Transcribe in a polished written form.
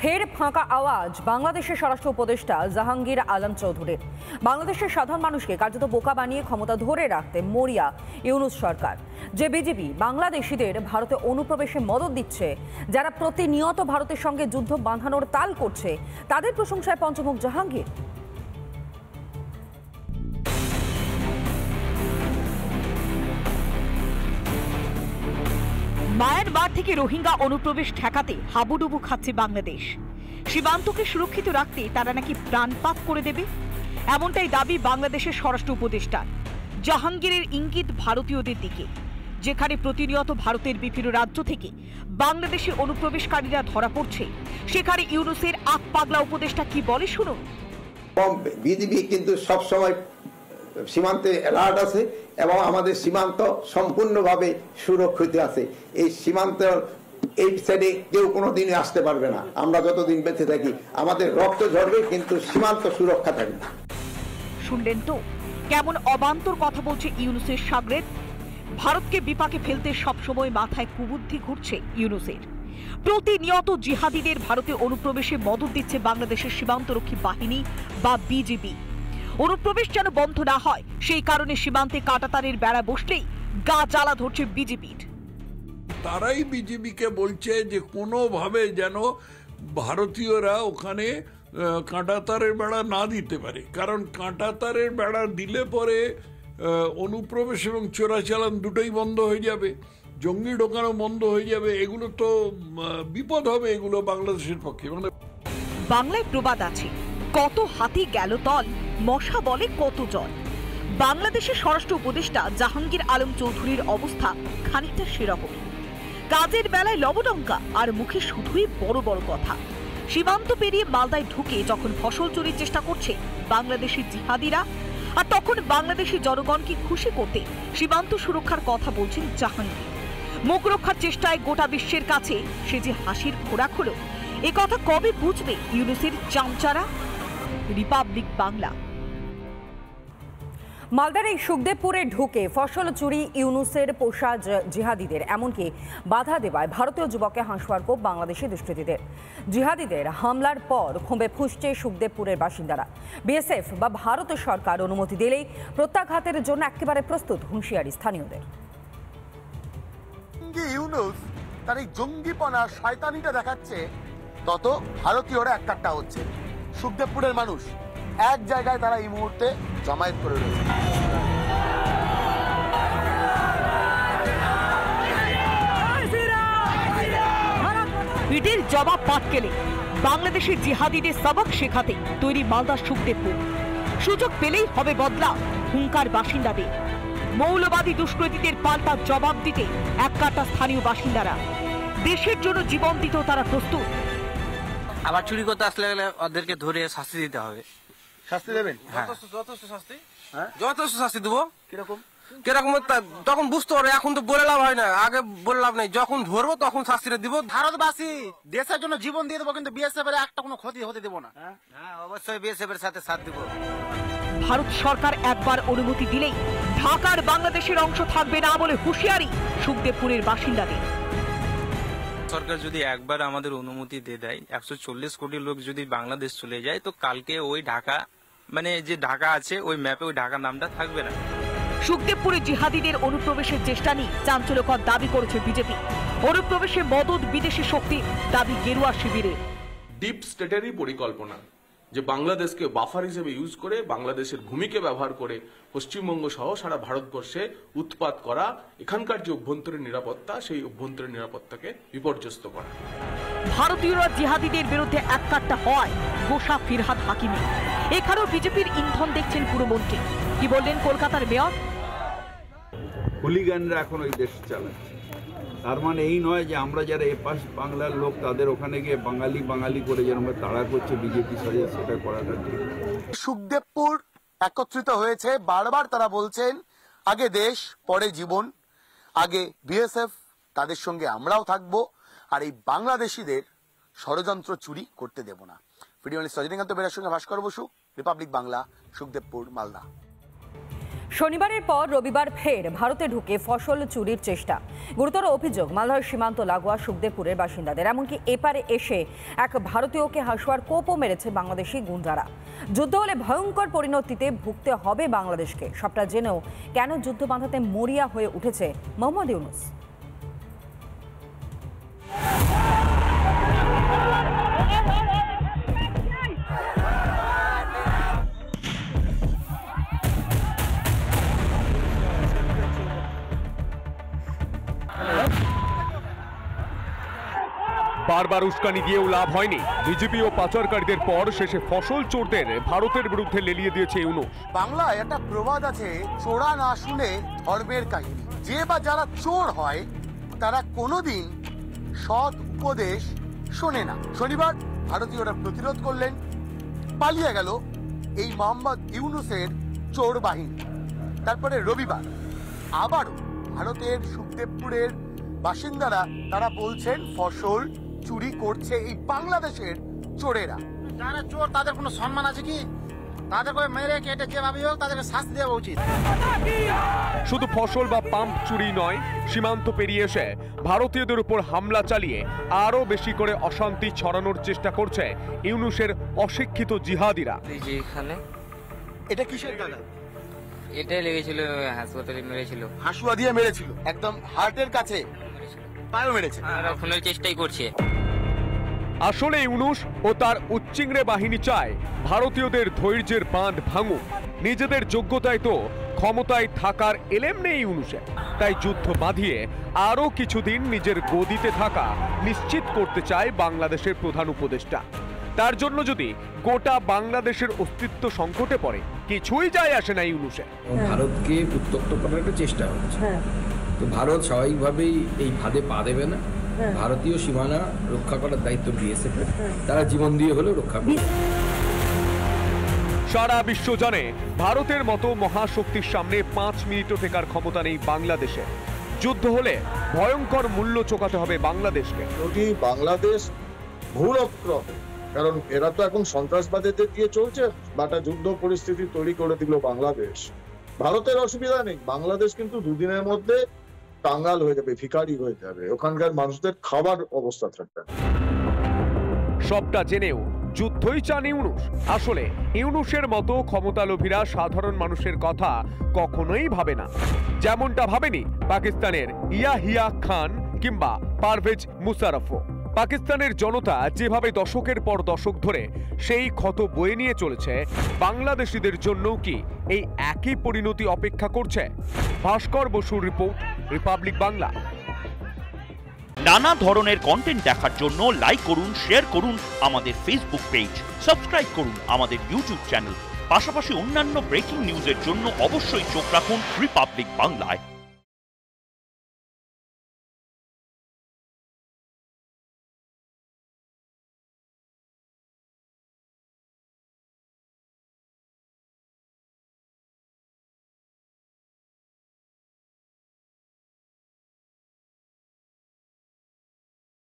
ফের ফাঁকা আওয়াজ বাংলাদেশের স্বরাষ্ট্র উপদেষ্টা জাহাঙ্গীর আলম চৌধুরীর। বাংলাদেশের সাধারণ মানুষকে কার্যত বোকা বানিয়ে ক্ষমতা ধরে রাখতে মরিয়া ইউনূস সরকার। যে বিজেপি বাংলাদেশিদের ভারতে অনুপ্রবেশে মদত দিচ্ছে, যারা প্রতিনিয়ত ভারতের সঙ্গে যুদ্ধ বাঁধানোর তাল করছে, তাদের প্রশংসায় পঞ্চমুখ জাহাঙ্গীর। মায়ানমার থেকে রোহিঙ্গা অনুপ্রবেশ ঠেকাতে হাবুডুবু খাচ্ছে বাংলাদেশ। সীমান্তকে সুরক্ষিত রাখতে তারা নাকি প্রাণপাত করে দেবে, এমনটাই দাবি বাংলাদেশের স্বরাষ্ট্র উপদেষ্টার। জাহাঙ্গীরের ইঙ্গিত ভারতীয়দের দিকে, যেখানে প্রতিনিয়ত ভারতের বিভিন্ন রাজ্য থেকে বাংলাদেশি অনুপ্রবেশকারীরা ধরা পড়ছে, সেখানে ইউনূসের আত পাগলা উপদেষ্টা কি বলে শুনুন। বিজিবি কিন্তু সবসময় সীমান্তে অ্যালার্ট আছে এবং আমাদের সীমান্ত সম্পূর্ণভাবে সুরক্ষিত আছে। এই সীমান্ত এই সাইডে কেউ কোনোদিনই আসতে পারবে না। আমরা যতদিন বেঁচে থাকি আমাদের রক্ত ঝরবে, কিন্তু সীমান্ত সুরক্ষা থাকবে। শুনলেন তো কেমন অবান্তর কথা বলছে ইউনূসের সাগরেদ। ভারতকে বিপাকে ফেলতে সবসময় মাথায় কুবুদ্ধি ঘুরছে ইউনূসের। প্রতিনিয়ত জিহাদিদের ভারতে অনুপ্রবেশে মদত দিচ্ছে বাংলাদেশের সীমান্তরক্ষী বাহিনী বা বিজিবি। অনুপ্রবেশ যেন বন্ধ না হয়, সেই কারণে সীমান্তে কাঁটাতারের বেড়া বসলেই গা জ্বালা ধরছে বিজেপির। তারাই বিজেপিকে বলছে যে কোনোভাবে যেন ভারতীয়রা ওখানে কাঁটাতারের বেড়া না দিতে পারে, কারণ কাঁটাতারের বেড়া দিলে পরে অনুপ্রবেশ এবং চোরাচালান দুটোই বন্ধ হয়ে যাবে, জঙ্গি ঢোকানো বন্ধ হয়ে যাবে। এগুলো তো বিপদ হবে এগুলো বাংলাদেশের পক্ষে। বাংলায় প্রবাদ আছে, কত হাতি গেল তল, মশা বলে কত জল। বাংলাদেশের স্বরাষ্ট্র উপদেষ্টা জাহাঙ্গীর আলম চৌধুরীর অবস্থা খানিকটা সেরকম। কাজের বেলায় লবডঙ্কা আর মুখে শুধুই বড় বড় কথা। সীমান্ত পেরিয়ে মালদায় ঢুকে যখন ফসল চুরির চেষ্টা করছে বাংলাদেশি জিহাদিরা, আর তখন বাংলাদেশি জনগণকে খুশি করতে সীমান্ত সুরক্ষার কথা বলছেন জাহাঙ্গীর। মুখ রক্ষার চেষ্টায় গোটা বিশ্বের কাছে সে যে হাসির খোরাক হলো, এ কথা কবে বুঝবে ইউনূসের চামচারা? রিপাবলিক বাংলা। মালদার এই সুখদেবপুরে ঢুকে ফসল চুরি ইউনূসের পোষা জিহাদিদের, এমনকি বাধা দেওয়ায় ভারতীয় যুবককে হাঁসুয়ার কোপ বাংলাদেশি দুষ্কৃতীদের। জিহাদিদের হামলার পর ক্ষোভে ফুঁসছে সুখদেবপুরের বাসিন্দারা। বিএসএফ বা ভারত সরকার অনুমতি দিলেই প্রত্যাঘাতের জন্য একেবারে প্রস্তুত, হুঁশিয়ারি স্থানীয়দের। ইউনূস তার এই জঙ্গিপনা শয়তানিটা দেখাচ্ছে, তত ভারতীয়রা একটা হচ্ছে। সুখদেবপুরের মানুষ এক জায়গায় তারা এই মুহূর্তে জমায়েত করে রয়েছে। পিটের জবাব পাটকেলে বাংলাদেশের জিহাদিদের সবক শেখাতে তৈরি মালদার সুখদেবপুর। সুযোগ পেলেই হবে বদলা, হুঙ্কার বাসিন্দাদের। মৌলবাদী দুষ্কৃতীদের পাল্টা জবাব দিতে এককাটা স্থানীয় বাসিন্দারা। দেশের জন্য জীবন দিতেও তারা প্রস্তুত। আবার চুরি করতে আসলে ওদেরকে ধরে শাস্তি দিতে হবে। শাস্তি দেবেন? যথেষ্ট শাস্তি, যথেষ্ট শাস্তি দেবো। কিরকম কিরকম তখন বুঝতে পারবে, এখন তো বলে লাভ হয় না, আগে বলে লাভ নেই। যখন ধরবো তখন শাস্তিটা দিব। ভারতবাসী দেশের জন্য জীবন দিয়ে দেবো, কিন্তু বিএসএফ এর একটা কোনো ক্ষতি হতে দেবো না। হ্যাঁ, অবশ্যই বিএসএফ এর সাথে সাথ দিব। ভারত সরকার একবার অনুমতি দিলেই ঢাকার বাংলাদেশের অংশ থাকবে না বলে হুঁশিয়ারি সুখদেবপুরের বাসিন্দাদের। সরকার যদি একবার আমাদের অনুমতি দিয়ে দেয়, 140 কোটি লোক যদি বাংলাদেশ চলে যায়, তো কালকে ওই ঢাকা, মানে যে ঢাকা আছে ওই ম্যাপে ওই ঢাকা নামটা থাকবে না। সুখদেবপুরে জিহাদিদের অনুপ্রবেশের চেষ্টা নিয়ে চাঞ্চল্যকর দাবি করেছে বিজেপি। অনুপ্রবেশে মদত বিদেশি শক্তি দাবি গেরুয়া শিবিরে। ডিপ স্টেটেরই পরিকল্পনা যে বাংলাদেশকে বাফার হিসেবে ইউজ করে, বাংলাদেশের ভূমিকে ব্যবহার করে পশ্চিমবঙ্গ সহ সারা ভারতবর্ষে উৎপাত করা, এখানকার যে অভ্যন্তরীণ নিরাপত্তা, সেই অভ্যন্তরীণ নিরাপত্তাকে বিপর্যস্ত করা। ভারতীয়রা জিহাদিদের বিরুদ্ধে এককাট্টা হয় গোসা ফিরহাদ হাকিমি। এখানেও বিজেপির ইন্ধন দেখছেন পুরমন্ত্রী। কি বললেন কলকাতার মেয়র? হুলিগানরা এখন ওই দেশ চালাচ্ছে। তার মানে এই নয় যে আমরা যারা এপাশ বাংলার লোক তাদের ওখানে গিয়ে বাঙালি বাঙালি করে যেরকম তাড়া করছে বিজেপি, সেটা করাটা ঠিক। সুখদেবপুর একত্রিত হয়েছে, বারবার তারা বলছেন আগে দেশ পরে জীবন, আগে বিএসএফ, তাদের সঙ্গে আমরাও থাকবো, আর এই বাংলাদেশিদের ষড়যন্ত্র চুরি করতে দেব না। ভিডিও রজনীকান্ত বেরার সঙ্গে ভাস্কর বসু, রিপাবলিক বাংলা, সুখদেবপুর, মালদা। শনিবারের পর রবিবার ফের ভারতে ঢুকে ফসল চুরির চেষ্টা। গুরুতর অভিযোগ মালদহ সীমান্ত লাগোয়া সুখদেবপুরের বাসিন্দাদের। এমনকি এপারে এসে এক ভারতীয়কে হাসুয়ার কোপও মেরেছে বাংলাদেশি গুন্ডারা। যুদ্ধ হলে ভয়ঙ্কর পরিণতিতে ভুগতে হবে বাংলাদেশকে। সবটা জেনেও কেন যুদ্ধ বাঁধাতে মরিয়া হয়ে উঠেছে মোহাম্মদ ইউনূস। বারবার উস্কানি দিয়েও লাভ হয়নি। বিজেপি ও পাচারকারীদের পর শেষে ফসল চোরদের ভারতের বিরুদ্ধে লেলিয়ে দিয়েছে ইউনূস। বাংলায় একটা প্রবাদ আছে, চোরা না শুনে ধর্মের কাহিনী। যে বা যারা চোর হয় তারা কোনোদিন সৎ উপদেশ শোনে না। শনিবার ভারতীয়রা প্রতিরোধ করলেন, পালিয়ে গেল এই মোহাম্মদ ইউনূসের চোর বাহিনী। তারপরে রবিবার আবারও ভারতের সুখদেবপুরের বাসিন্দারা তারা বলছেন ফসল চুরি করছে এই বাংলাদেশের চোরেরা। যারা চোর তাদের কোনো সম্মান আছে কি? তাদেরকে মেরে কেটে যেভাবে হোক তাদেরকে শাস্তি দেওয়া উচিত। শুধু ফসল বা পাম্প চুরি নয়, সীমান্ত পেরিয়ে এসে ভারতীয়দের উপর হামলা চালিয়ে আরো বেশি করে অশান্তি ছড়ানোর চেষ্টা করছে ইউনূসের অশিক্ষিত জিহাদিরা। এটা কিসের দাদা? এটাই লেগেছিল, হাসপাতালে মেরেছিল। হাসুয়া দিয়ে মেরেছিল, একদম হার্টের কাছে পায়ও মেরেছে। খুনের চেষ্টাই করছে। আসলে ইউনূস ও তার উচ্চিংড়ে বাহিনী চায় ভারতীয়দের ধৈর্যের বাঁধ ভাঙুক। নিজেদের যোগ্যতায় তো ক্ষমতায় থাকার এলেম নেই ইউনূসের, তাই যুদ্ধ বাঁধিয়ে আরো কিছুদিন নিজের গদিতে থাকা নিশ্চিত করতে চায় বাংলাদেশের প্রধান উপদেষ্টা। তার জন্য যদি গোটা বাংলাদেশের অস্তিত্ব সংকটে পড়ে কিছুই যায় আসে না ইউনূসের। ভারতকে উত্তপ্ত করার একটা চেষ্টা হচ্ছে, তো ভারত স্বাভাবিকভাবেই এই ফাঁদে পা দেবে না। ভারতীয় সীমানা রক্ষা করার দায়িত্ব বিএসএফ, তারা জীবন দিয়ে হলেও রক্ষা করবে। সারা বিশ্ব জানে ভারতের মতো মহাশক্তির সামনে 5 মিনিটও টেকার ক্ষমতা নেই বাংলাদেশের। যুদ্ধ হলে ভয়ঙ্কর মূল্য চোকাতে হবে বাংলাদেশকে। বাংলাদেশ ভূলক্রম, কারণ এরা তো এখন সন্ত্রাসবাদীদের দিয়ে চলছে, বাটা যুদ্ধ পরিস্থিতি তৈরি করে দিল বাংলাদেশ। ভারতের অসুবিধা নেই, বাংলাদেশ কিন্তু দুদিনের মধ্যে কাঙ্গাল হয়ে যাবে, ভিখারি হয়ে যাবে, ওখানকার মানুষদের খাবার অবস্থা থাকবে। সবটা জেনেও যুদ্ধই চান ইউনূস। আসলে ইউনূসের মতো ক্ষমতালোভীরা সাধারণ মানুষের কথা কখনোই ভাবে না, যেমনটা ভাবেনি পাকিস্তানের ইয়াহিয়া খান কিংবা পারভেজ মুশারফও। পাকিস্তানের জনতা যেভাবে দশকের পর দশক ধরে সেই ক্ষত বয়ে নিয়ে চলেছে, বাংলাদেশিদের জন্যও কি এই একই পরিণতি অপেক্ষা করছে? ভাস্কর বসুর রিপোর্ট, রিপাবলিক বাংলা। নানা ধরনের কন্টেন্ট দেখার জন্য লাইক করুন, শেয়ার করুন আমাদের ফেসবুক পেজ, সাবস্ক্রাইব করুন আমাদের ইউটিউব চ্যানেল। পাশাপাশি অন্যান্য ব্রেকিং নিউজের জন্য অবশ্যই চোখ রাখুন রিপাবলিক বাংলায়।